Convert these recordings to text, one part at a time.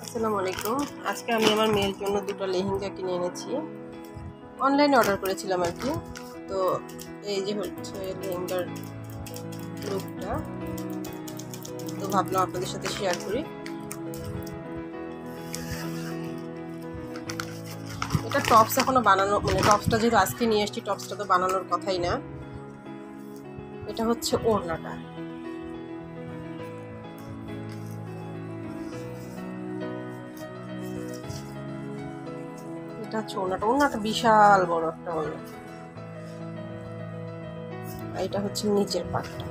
আসসালামু আলাইকুম। আজকে আমি আমার মেয়ের জন্য দুটো লেহেঙ্গা কিনে এনেছি। অনলাইনে অর্ডার করেছিলাম আর কি। তো এই যে হচ্ছে লেহেঙ্গার লুকটা, তো ভাবলাম আপনাদের সাথে শেয়ার করি। এটা টপস এখনো বানানো, মানে টপসটা যেহেতু আজকে নিয়ে এসেছি, টপসটা তো বানানোর কথাই না। এটা হচ্ছে ওড়নাটা। এটা হচ্ছে ওড়নাটা। ওড়নাটা বিশাল বড় একটা ওড়না। এটা হচ্ছে নিচের পাটটা,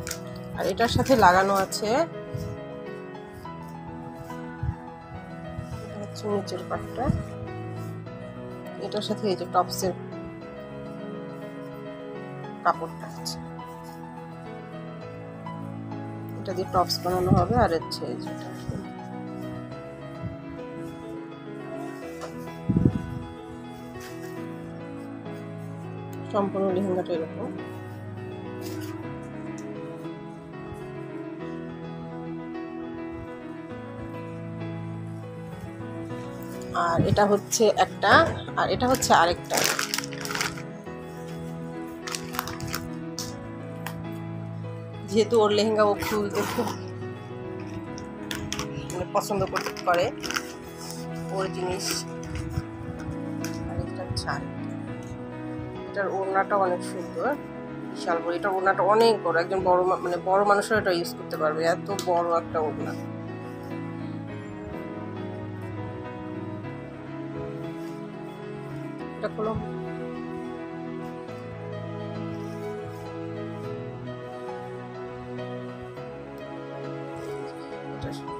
আর এটার সাথে লাগানো আছে নিচের পাটটা। এটার সাথে এই যে টপসের কাপড়টা আছে, এটা দিয়ে টপস বানানো হবে। আর হচ্ছে এই যেটা সম্পূর্ণ লেহেঙ্গাটা এরকম। আর এটা হচ্ছে একটা, আর এটা হচ্ছে আরেকটা। যেহেতু ওর লেহেঙ্গা ও খুলতে খুব পছন্দ করে ওর জিনিস। আর এটা হচ্ছে আরেকটা। এটার ওড়নাটা অনেক সুন্দর, বিশাল বড়। এটার ওড়নাটা অনেক বড়, একজন বড় মানে বড় মানুষরা এটা ইউজ করতে পারবে, এত বড় একটা ওড়না। এটা কোনো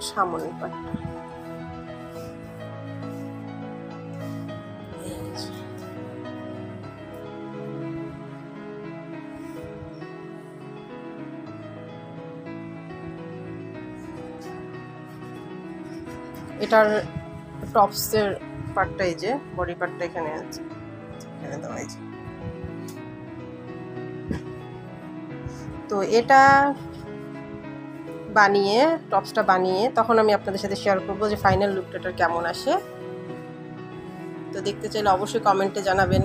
সামনের পাটটা। এটার টপসের পার্টটা, এই যে বডি পার্টটা এখানে আছে, এখানে দেওয়া আছে। তো এটা বানিয়ে, টপসটা বানিয়ে তখন আমি আপনাদের সাথে শেয়ার করবো যে ফাইনাল লুকটা কেমন আসে। তো দেখতে চাইলে অবশ্যই কমেন্টে জানাবেন।